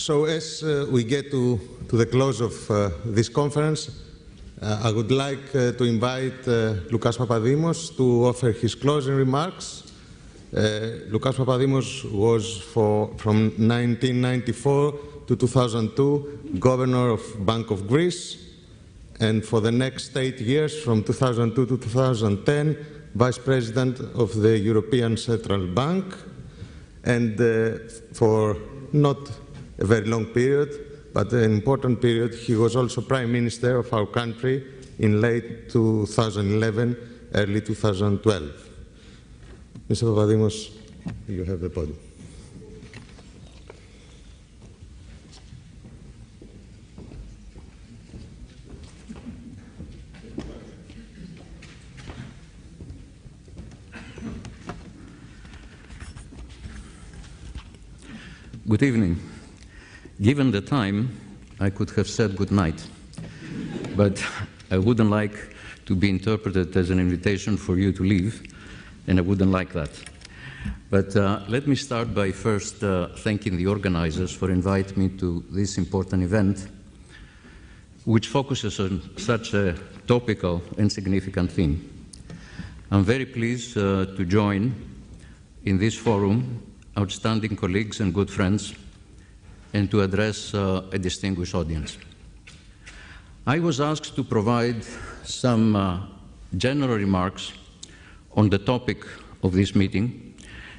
So as we get to the close of this conference, I would like to invite Lucas Papademos to offer his closing remarks. Lucas Papademos was from 1994 to 2002 Governor of Bank of Greece, and for the next 8 years, from 2002 to 2010, Vice President of the European Central Bank, and for not a very long period, but an important period, he was also Prime Minister of our country in late 2011, early 2012. Mr. Papademos, you have the podium. Good evening. Given the time, I could have said good night, but I wouldn't like to be interpreted as an invitation for you to leave, and I wouldn't like that. But let me start by first thanking the organizers for inviting me to this important event, which focuses on such a topical and significant theme. I'm very pleased to join in this forum outstanding colleagues and good friends, and to address a distinguished audience. I was asked to provide some general remarks on the topic of this meeting,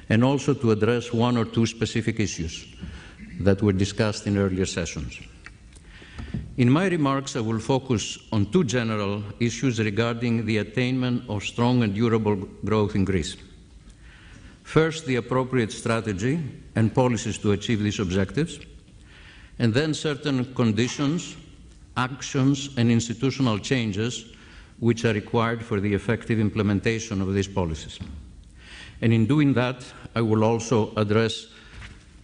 and also to address one or two specific issues that were discussed in earlier sessions. In my remarks, I will focus on two general issues regarding the attainment of strong and durable growth in Greece. First, the appropriate strategy and policies to achieve these objectives, and then certain conditions, actions, and institutional changes which are required for the effective implementation of these policies. And in doing that, I will also address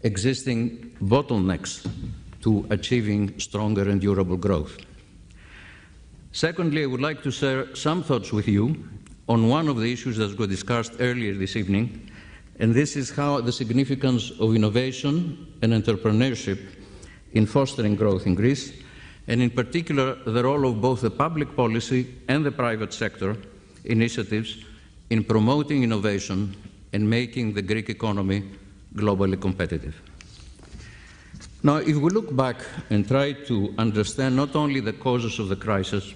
existing bottlenecks to achieving stronger and durable growth. Secondly, I would like to share some thoughts with you on one of the issues that was discussed earlier this evening, and this is how the significance of innovation and entrepreneurship in fostering growth in Greece, and in particular the role of both the public policy and the private sector initiatives in promoting innovation and making the Greek economy globally competitive. Now, if we look back and try to understand not only the causes of the crisis,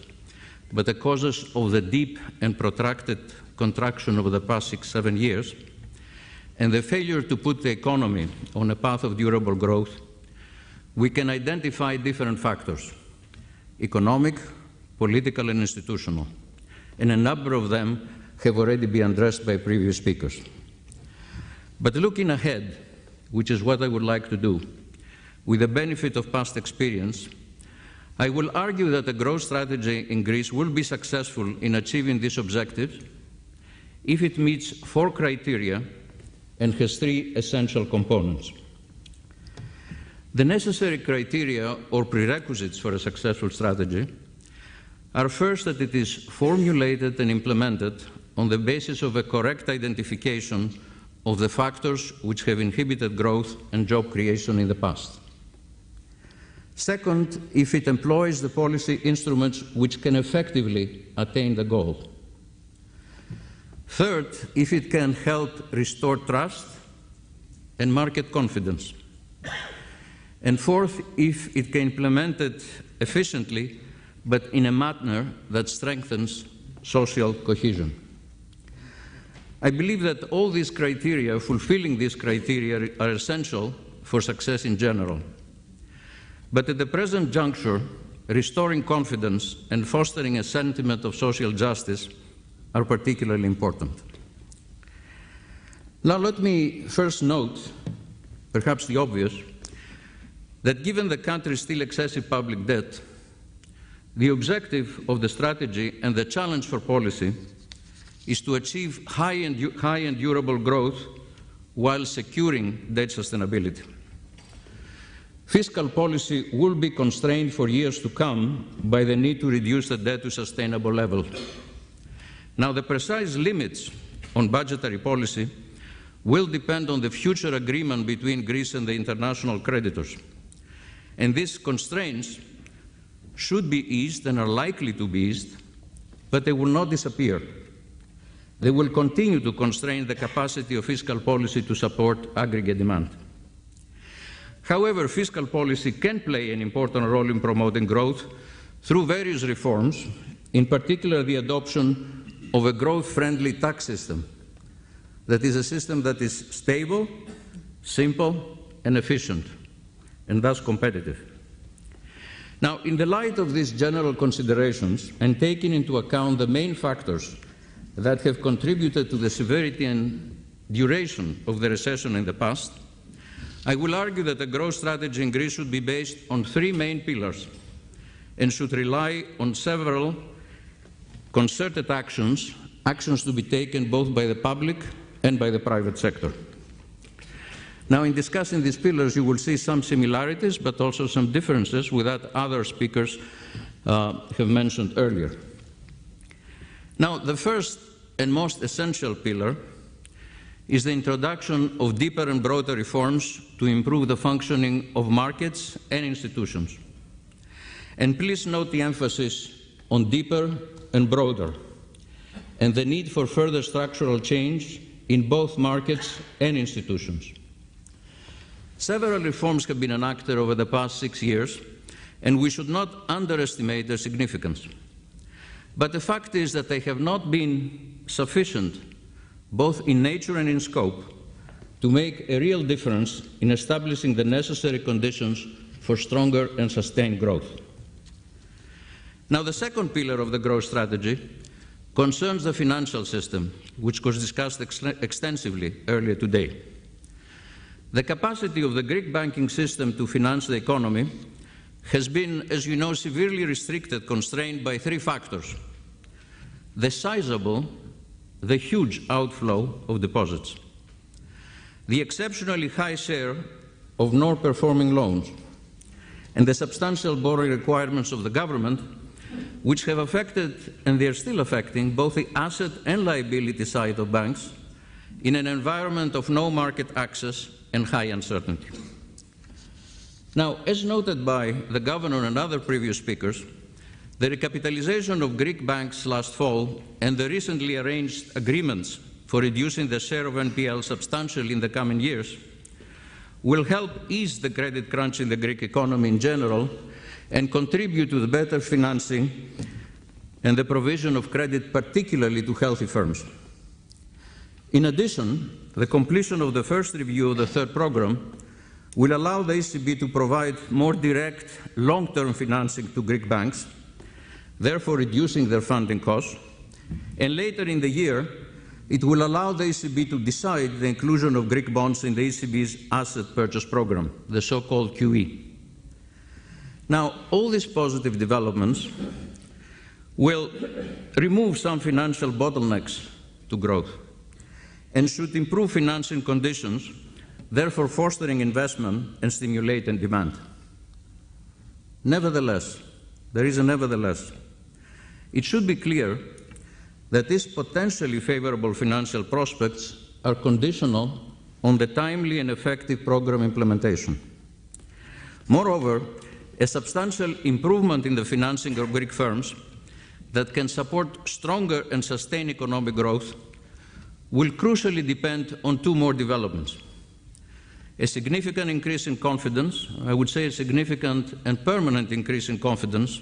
but the causes of the deep and protracted contraction over the past 6-7 years, and the failure to put the economy on a path of durable growth, we can identify different factors: economic, political, and institutional, and a number of them have already been addressed by previous speakers. But looking ahead, which is what I would like to do, with the benefit of past experience, I will argue that the growth strategy in Greece will be successful in achieving these objectives if it meets 4 criteria and has 3 essential components. The necessary criteria or prerequisites for a successful strategy are first that it is formulated and implemented on the basis of a correct identification of the factors which have inhibited growth and job creation in the past. Second, if it employs the policy instruments which can effectively attain the goal. Third, if it can help restore trust and market confidence. And fourth, if it can implement it efficiently, but in a manner that strengthens social cohesion. I believe that all these criteria, fulfilling these criteria, are essential for success in general. But at the present juncture, restoring confidence and fostering a sentiment of social justice are particularly important. Now let me first note, perhaps the obvious, that given the country's still excessive public debt, the objective of the strategy and the challenge for policy is to achieve high and durable growth while securing debt sustainability. Fiscal policy will be constrained for years to come by the need to reduce the debt to sustainable level. Now, the precise limits on budgetary policy will depend on the future agreement between Greece and the international creditors. And these constraints should be eased and are likely to be eased, but they will not disappear. They will continue to constrain the capacity of fiscal policy to support aggregate demand. However, fiscal policy can play an important role in promoting growth through various reforms, in particular the adoption of a growth-friendly tax system. That is a system that is stable, simple, and efficient, and thus competitive. Now, in the light of these general considerations, and taking into account the main factors that have contributed to the severity and duration of the recession in the past, I will argue that the growth strategy in Greece should be based on three main pillars and should rely on several concerted actions to be taken both by the public and by the private sector. Now, in discussing these pillars, you will see some similarities, but also some differences with what other speakers have mentioned earlier. Now, the first and most essential pillar is the introduction of deeper and broader reforms to improve the functioning of markets and institutions. And please note the emphasis on deeper and broader, and the need for further structural change in both markets and institutions. Several reforms have been enacted over the past 6 years, and we should not underestimate their significance. But the fact is that they have not been sufficient, both in nature and in scope, to make a real difference in establishing the necessary conditions for stronger and sustained growth. Now, the second pillar of the growth strategy concerns the financial system, which was discussed extensively earlier today. The capacity of the Greek banking system to finance the economy has been, as you know, severely restricted, constrained by three factors: the sizable, the huge outflow of deposits, the exceptionally high share of non-performing loans, and the substantial borrowing requirements of the government, which have affected, and they are still affecting, both the asset and liability side of banks in an environment of no market access and high uncertainty. Now, as noted by the Governor and other previous speakers, the recapitalization of Greek banks last fall and the recently arranged agreements for reducing the share of NPL substantially in the coming years will help ease the credit crunch in the Greek economy in general and contribute to the better financing and the provision of credit, particularly to healthy firms. In addition, the completion of the first review of the third program will allow the ECB to provide more direct long-term financing to Greek banks, therefore reducing their funding costs, and later in the year, it will allow the ECB to decide the inclusion of Greek bonds in the ECB's asset purchase program, the so-called QE. Now, all these positive developments will remove some financial bottlenecks to growth and should improve financing conditions, therefore fostering investment and stimulating demand. Nevertheless, there is a nevertheless. It should be clear that these potentially favorable financial prospects are conditional on the timely and effective program implementation. Moreover, a substantial improvement in the financing of Greek firms that can support stronger and sustained economic growth will crucially depend on two more developments: a significant increase in confidence, I would say a significant and permanent increase in confidence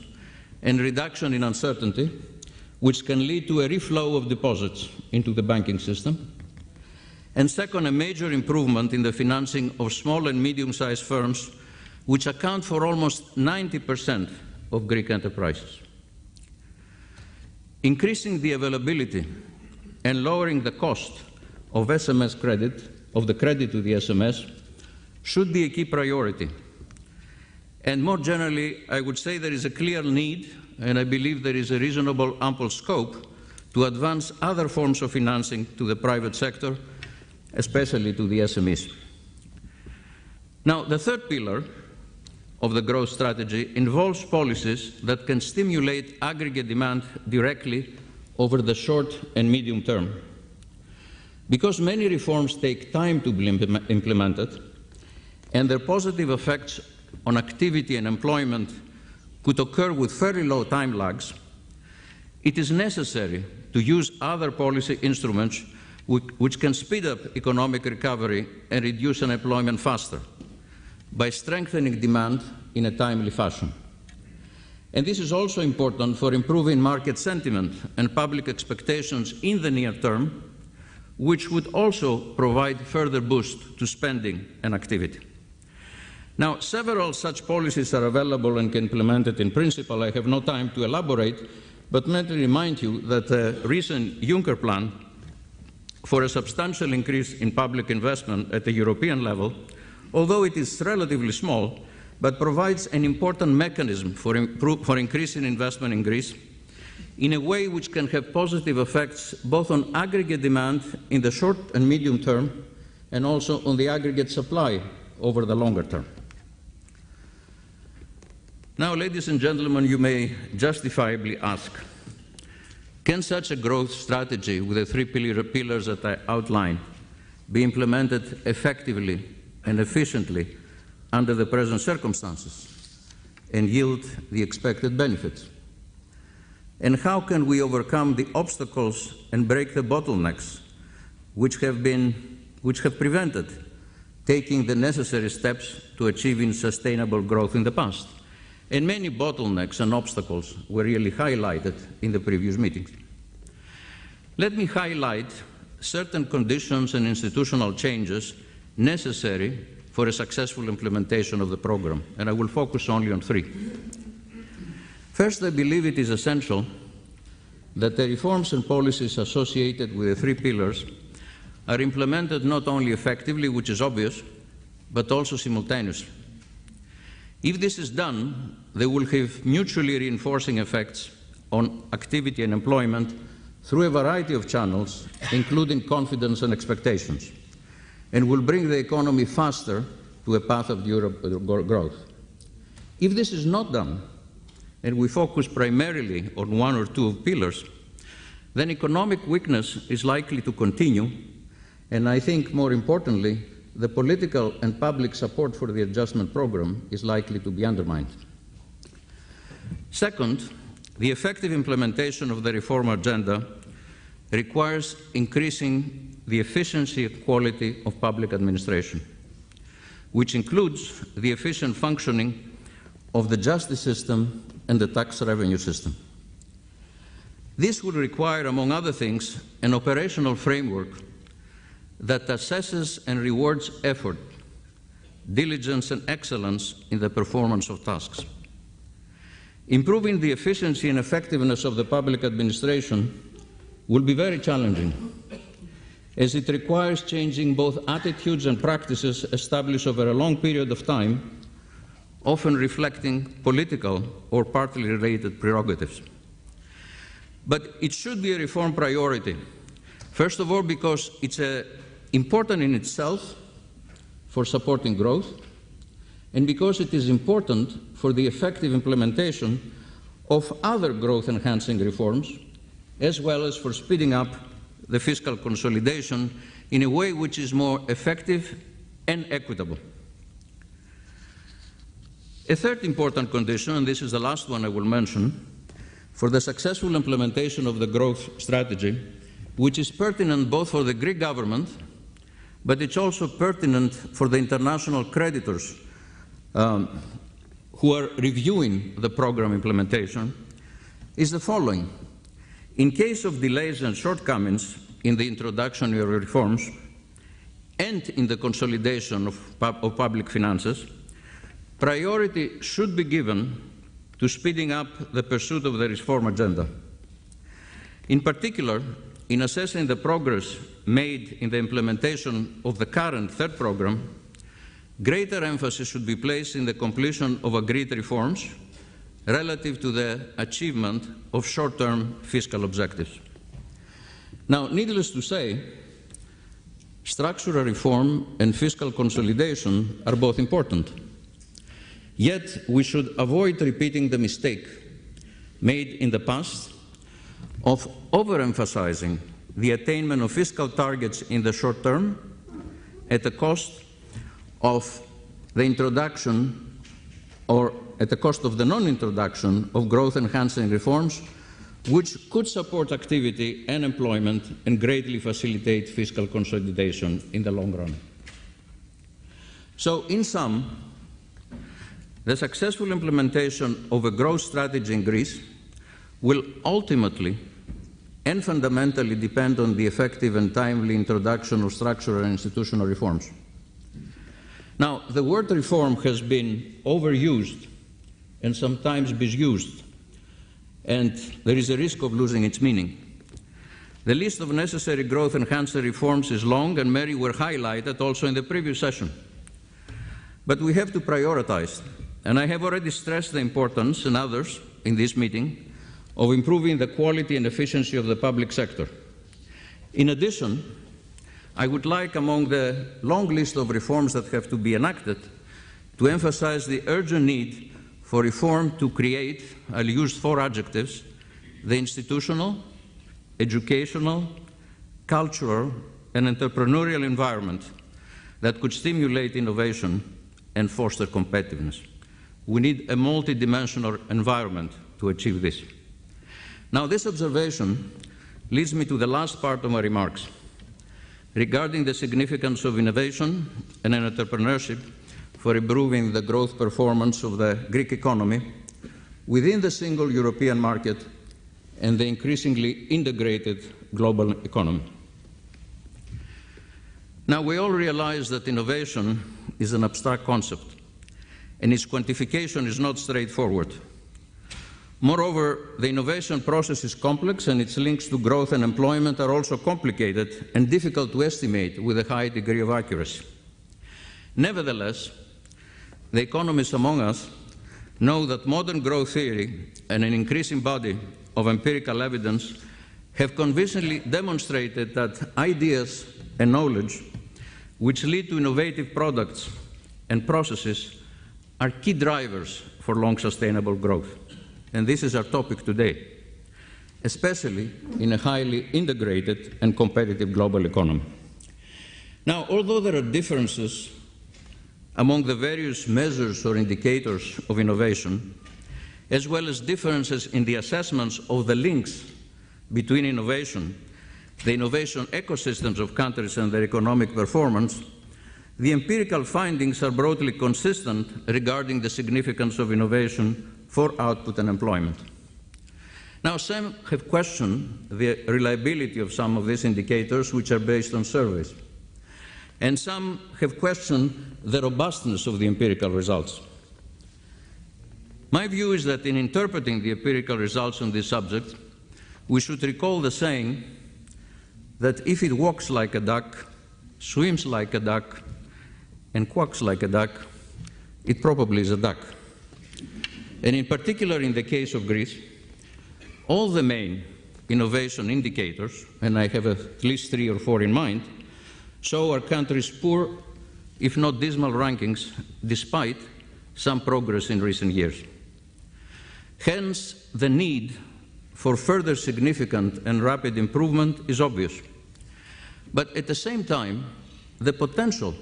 and reduction in uncertainty, which can lead to a reflow of deposits into the banking system, and second, a major improvement in the financing of small and medium-sized firms, which account for almost 90% of Greek enterprises. Increasing the availability and lowering the cost of SMS credit, of the credit to the SMS, should be a key priority. And more generally, I would say there is a clear need, and I believe there is a reasonable, ample scope to advance other forms of financing to the private sector, especially to the SMEs. Now, the third pillar of the growth strategy involves policies that can stimulate aggregate demand directly over the short and medium term. Because many reforms take time to be implemented, and their positive effects on activity and employment could occur with fairly low time lags, it is necessary to use other policy instruments which can speed up economic recovery and reduce unemployment faster by strengthening demand in a timely fashion. And this is also important for improving market sentiment and public expectations in the near term, which would also provide further boost to spending and activity. Now, several such policies are available and can be implemented in principle. I have no time to elaborate, but let me remind you that the recent Juncker plan for a substantial increase in public investment at the European level, although it is relatively small, but provides an important mechanism for increasing investment in Greece in a way which can have positive effects both on aggregate demand in the short and medium term and also on the aggregate supply over the longer term. Now, ladies and gentlemen, you may justifiably ask, can such a growth strategy with the three pillars that I outlined be implemented effectively and efficiently under the present circumstances and yield the expected benefits? And how can we overcome the obstacles and break the bottlenecks which have prevented taking the necessary steps to achieving sustainable growth in the past? And many bottlenecks and obstacles were really highlighted in the previous meetings. Let me highlight certain conditions and institutional changes necessary for a successful implementation of the program, and I will focus only on three. First, I believe it is essential that the reforms and policies associated with the three pillars are implemented not only effectively, which is obvious, but also simultaneously. If this is done, they will have mutually reinforcing effects on activity and employment through a variety of channels, including confidence and expectations, and will bring the economy faster to a path of durable growth. If this is not done, and we focus primarily on one or two pillars, then economic weakness is likely to continue, and I think more importantly, the political and public support for the adjustment program is likely to be undermined. Second, the effective implementation of the reform agenda requires increasing the efficiency and quality of public administration, which includes the efficient functioning of the justice system and the tax revenue system. This will require, among other things, an operational framework that assesses and rewards effort, diligence, and excellence in the performance of tasks. Improving the efficiency and effectiveness of the public administration will be very challenging, as it requires changing both attitudes and practices established over a long period of time, often reflecting political or partly related prerogatives. But it should be a reform priority, first of all because it's important in itself for supporting growth, and because it is important for the effective implementation of other growth-enhancing reforms, as well as for speeding up the fiscal consolidation in a way which is more effective and equitable. A third important condition, and this is the last one I will mention, for the successful implementation of the growth strategy, which is pertinent both for the Greek government, but it's also pertinent for the international creditors who are reviewing the program implementation, is the following. In case of delays and shortcomings in the introduction of reforms and in the consolidation of public finances, priority should be given to speeding up the pursuit of the reform agenda. In particular, in assessing the progress made in the implementation of the current third program, greater emphasis should be placed in the completion of agreed reforms relative to the achievement of short-term fiscal objectives. Now, needless to say, structural reform and fiscal consolidation are both important. Yet, we should avoid repeating the mistake made in the past of overemphasizing the attainment of fiscal targets in the short term at the cost of the introduction or at the cost of the non-introduction of growth-enhancing reforms, which could support activity and employment and greatly facilitate fiscal consolidation in the long run. So, in sum, the successful implementation of a growth strategy in Greece will ultimately and fundamentally depend on the effective and timely introduction of structural and institutional reforms. Now, the word reform has been overused and sometimes misused, and there is a risk of losing its meaning. The list of necessary growth-enhancing reforms is long, and many were highlighted also in the previous session. But we have to prioritize, and I have already stressed the importance, and others in this meeting, of improving the quality and efficiency of the public sector. In addition, I would like, among the long list of reforms that have to be enacted, to emphasize the urgent need for reform to create, I'll use 4 adjectives, the institutional, educational, cultural, and entrepreneurial environment that could stimulate innovation and foster competitiveness. We need a multidimensional environment to achieve this. Now, this observation leads me to the last part of my remarks regarding the significance of innovation and entrepreneurship for improving the growth performance of the Greek economy within the single European market and the increasingly integrated global economy. Now, we all realize that innovation is an abstract concept, and its quantification is not straightforward. Moreover, the innovation process is complex, and its links to growth and employment are also complicated and difficult to estimate with a high degree of accuracy. Nevertheless, the economists among us know that modern growth theory and an increasing body of empirical evidence have convincingly demonstrated that ideas and knowledge which lead to innovative products and processes are key drivers for long sustainable growth. And this is our topic today, especially in a highly integrated and competitive global economy. Now, although there are differences among the various measures or indicators of innovation, as well as differences in the assessments of the links between innovation, the innovation ecosystems of countries and their economic performance, the empirical findings are broadly consistent regarding the significance of innovation for output and employment. Now, some have questioned the reliability of some of these indicators, which are based on surveys, and some have questioned the robustness of the empirical results. My view is that in interpreting the empirical results on this subject, we should recall the saying that if it walks like a duck, swims like a duck, and quacks like a duck, it probably is a duck. And in particular, in the case of Greece, all the main innovation indicators, and I have at least 3 or 4 in mind, show our country's poor, if not dismal rankings, despite some progress in recent years. Hence, the need for further significant and rapid improvement is obvious. But at the same time, the potential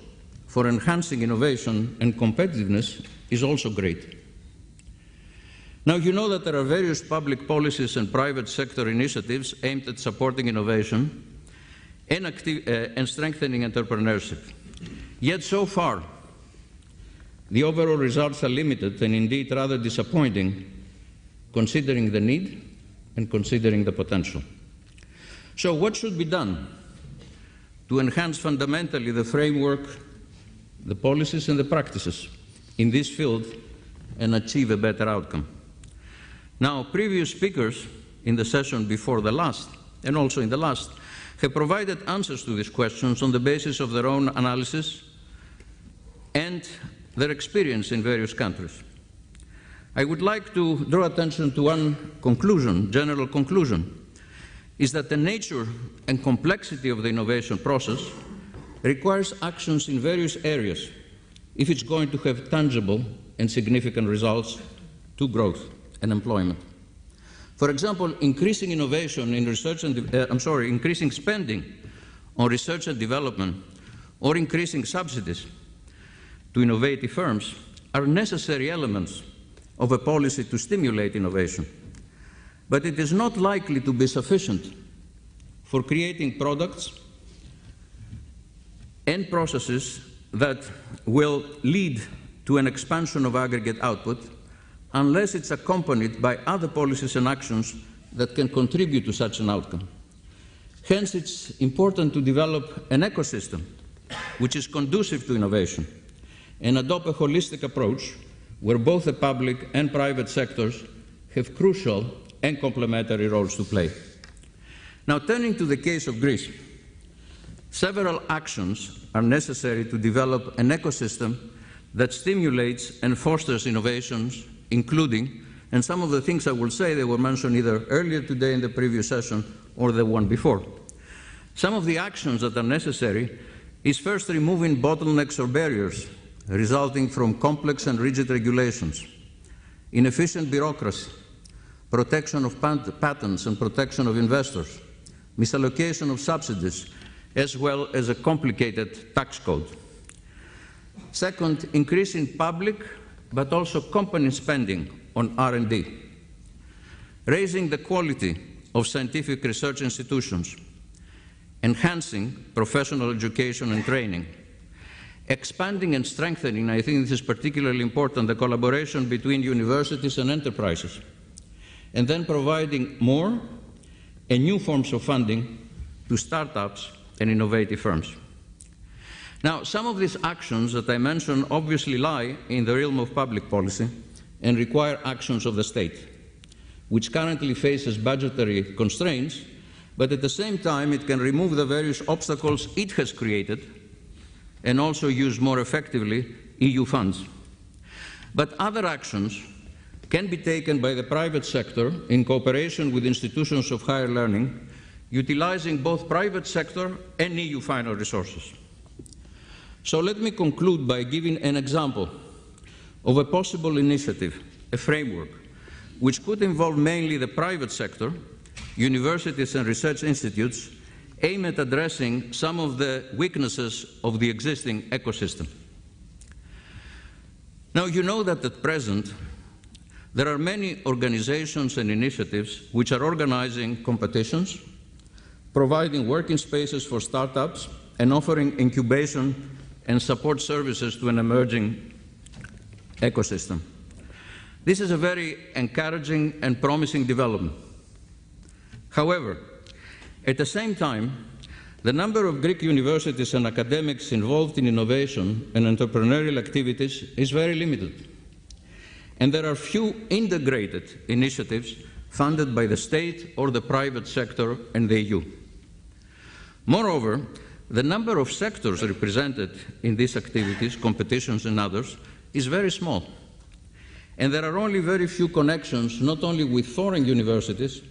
for enhancing innovation and competitiveness is also great. Now, you know that there are various public policies and private sector initiatives aimed at supporting innovation and strengthening entrepreneurship. Yet so far, the overall results are limited and indeed rather disappointing, considering the need and considering the potential. So what should be done to enhance fundamentally the framework, the policies and the practices in this field and achieve a better outcome? Now, previous speakers in the session before the last, and also in the last, have provided answers to these questions on the basis of their own analysis and their experience in various countries. I would like to draw attention to one conclusion, general conclusion, is that the nature and complexity of the innovation process requires actions in various areas if it's going to have tangible and significant results to growth and employment. For example, increasing innovation in research and increasing spending on research and development or increasing subsidies to innovative firms are necessary elements of a policy to stimulate innovation, but it is not likely to be sufficient for creating products and processes that will lead to an expansion of aggregate output unless it's accompanied by other policies and actions that can contribute to such an outcome. Hence, it's important to develop an ecosystem which is conducive to innovation and adopt a holistic approach where both the public and private sectors have crucial and complementary roles to play. Now, turning to the case of Greece, several actions are necessary to develop an ecosystem that stimulates and fosters innovations, including, and some of the things I will say, they were mentioned either earlier today in the previous session or the one before. Some of the actions that are necessary is first removing bottlenecks or barriers resulting from complex and rigid regulations, inefficient bureaucracy, protection of patents and protection of investors, misallocation of subsidies, as well as a complicated tax code. Second, increasing public but also company spending on R&D, raising the quality of scientific research institutions, enhancing professional education and training, expanding and strengthening, I think this is particularly important, the collaboration between universities and enterprises, and then providing more and new forms of funding to startups and innovative firms. Now, some of these actions that I mentioned obviously lie in the realm of public policy and require actions of the state, which currently faces budgetary constraints, but at the same time it can remove the various obstacles it has created and also use more effectively EU funds. But other actions can be taken by the private sector in cooperation with institutions of higher learning, utilizing both private sector and EU final resources. So let me conclude by giving an example of a possible initiative, a framework, which could involve mainly the private sector, universities and research institutes, aimed at addressing some of the weaknesses of the existing ecosystem. Now, you know that at present, there are many organizations and initiatives which are organizing competitions, providing working spaces for startups, and offering incubation and support services to an emerging ecosystem. This is a very encouraging and promising development. However, at the same time, the number of Greek universities and academics involved in innovation and entrepreneurial activities is very limited, and there are few integrated initiatives funded by the state or the private sector and the EU. Moreover, the number of sectors represented in these activities, competitions and others, is very small. And there are only very few connections, not only with foreign universities,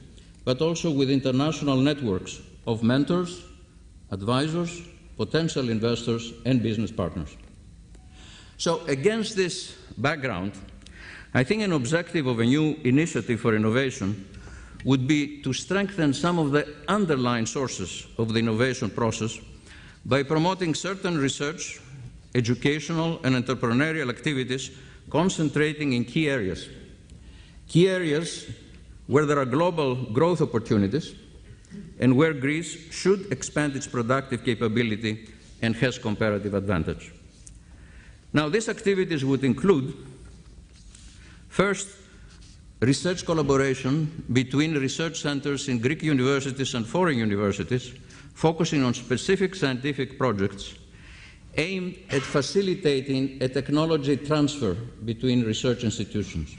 but also with international networks of mentors, advisors, potential investors, and business partners. So against this background, I think an objective of a new initiative for innovation would be to strengthen some of the underlying sources of the innovation process by promoting certain research, educational, and entrepreneurial activities concentrating in key areas where there are global growth opportunities and where Greece should expand its productive capability and has comparative advantage. Now, these activities would include, first, research collaboration between research centers in Greek universities and foreign universities, focusing on specific scientific projects aimed at facilitating a technology transfer between research institutions.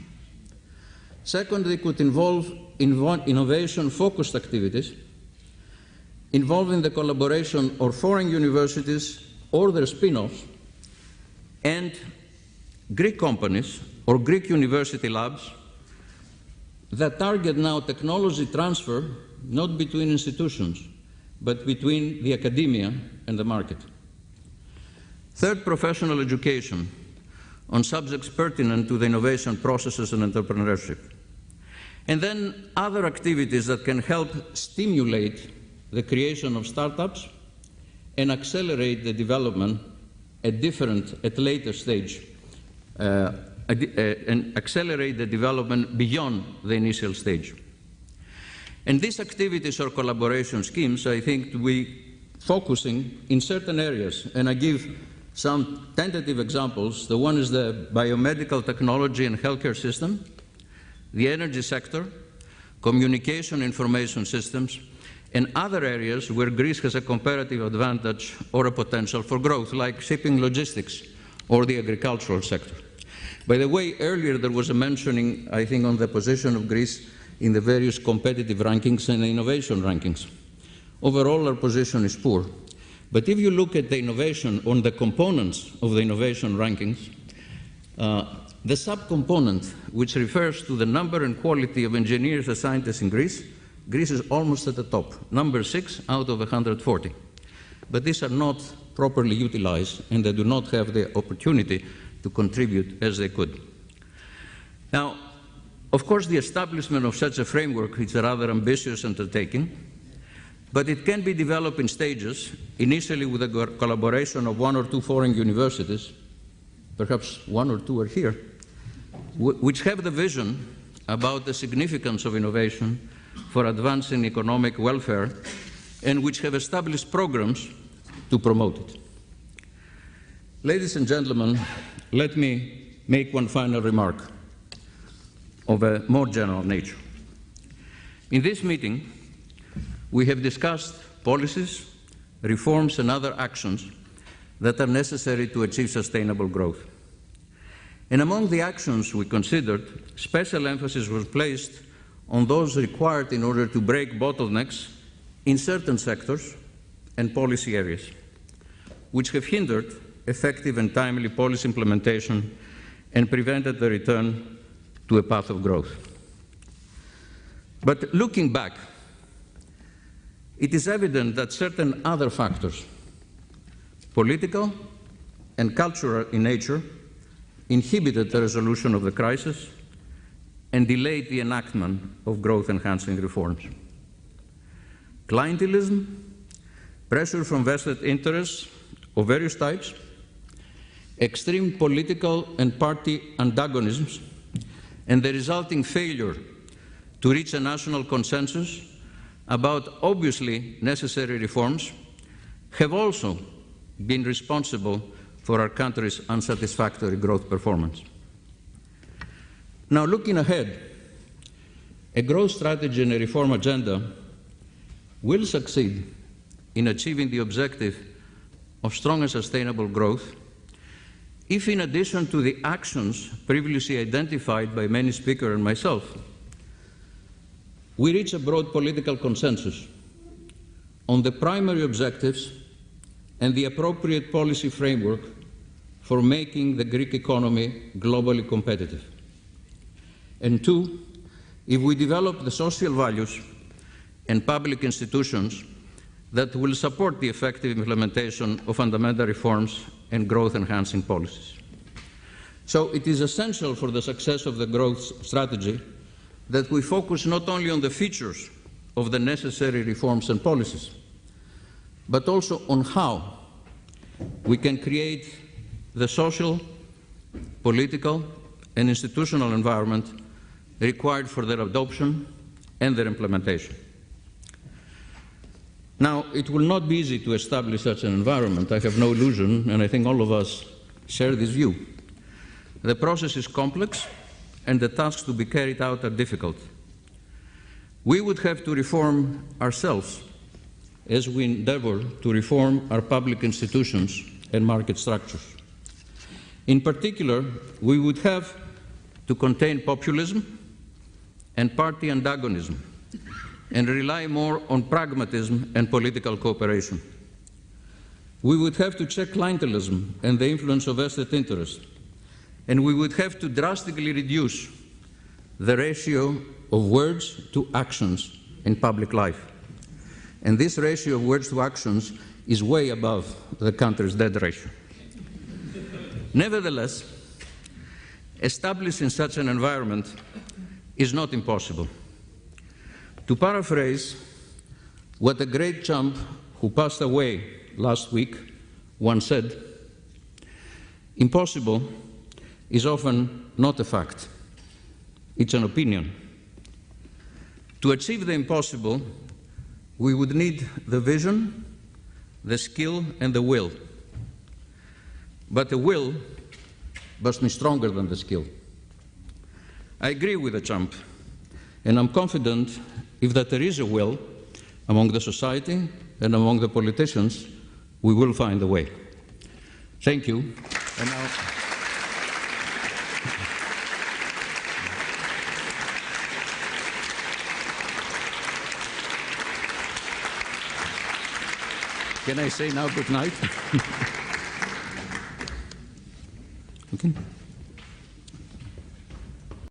Second, they could involve innovation-focused activities involving the collaboration of foreign universities or their spin-offs and Greek companies or Greek university labs that target now technology transfer not between institutions, but between the academia and the market. Third, professional education on subjects pertinent to the innovation processes and entrepreneurship. And then other activities that can help stimulate the creation of startups and accelerate the development at later stage and accelerate the development beyond the initial stage. And these activities or collaboration schemes, I think, we focusing in certain areas, and I give some tentative examples. The one is the biomedical technology and healthcare system, the energy sector, communication information systems, and other areas where Greece has a comparative advantage or a potential for growth, like shipping logistics or the agricultural sector. By the way, earlier there was a mentioning, I think, on the position of Greece in the various competitive rankings and innovation rankings. Overall, our position is poor. But if you look at the innovation on the components of the innovation rankings, the subcomponent, which refers to the number and quality of engineers and scientists in Greece, Greece is almost at the top, number 6 out of 140. But these are not properly utilized, and they do not have the opportunity to contribute as they could. Now, of course, the establishment of such a framework is a rather ambitious undertaking, but it can be developed in stages, initially with the collaboration of 1 or 2 foreign universities, perhaps 1 or 2 are here, which have the vision about the significance of innovation for advancing economic welfare, and which have established programs to promote it. Ladies and gentlemen, let me make one final remark of a more general nature. In this meeting, we have discussed policies, reforms, and other actions that are necessary to achieve sustainable growth. And among the actions we considered, special emphasis was placed on those required in order to break bottlenecks in certain sectors and policy areas, which have hindered effective and timely policy implementation and prevented the return to a path of growth. But looking back, it is evident that certain other factors, political and cultural in nature, inhibited the resolution of the crisis and delayed the enactment of growth-enhancing reforms. Clientelism, pressure from vested interests of various types, extreme political and party antagonisms, and the resulting failure to reach a national consensus about obviously necessary reforms have also been responsible for our country's unsatisfactory growth performance. Now, looking ahead, a growth strategy and a reform agenda will succeed in achieving the objective of strong and sustainable growth if, in addition to the actions previously identified by many speakers and myself, we reach a broad political consensus on the primary objectives and the appropriate policy framework for making the Greek economy globally competitive. And 2, if we develop the social values and public institutions that will support the effective implementation of fundamental reforms and growth-enhancing policies. So it is essential for the success of the growth strategy that we focus not only on the features of the necessary reforms and policies, but also on how we can create the social, political, and institutional environment required for their adoption and their implementation. Now, it will not be easy to establish such an environment. I have no illusion, and I think all of us share this view. The process is complex, and the tasks to be carried out are difficult. We would have to reform ourselves as we endeavor to reform our public institutions and market structures. In particular, we would have to contain populism and party antagonism and rely more on pragmatism and political cooperation. We would have to check clientelism and the influence of vested interests, and we would have to drastically reduce the ratio of words to actions in public life. And this ratio of words to actions is way above the country's debt ratio. Nevertheless, establishing such an environment is not impossible. To paraphrase what a great chump who passed away last week once said, impossible is often not a fact. It's an opinion. To achieve the impossible, we would need the vision, the skill, and the will. But the will must be stronger than the skill. I agree with the champ, and I'm confident if that there is a will among the society and among the politicians, we will find a way. Thank you. And now, can I say now good night? Okay.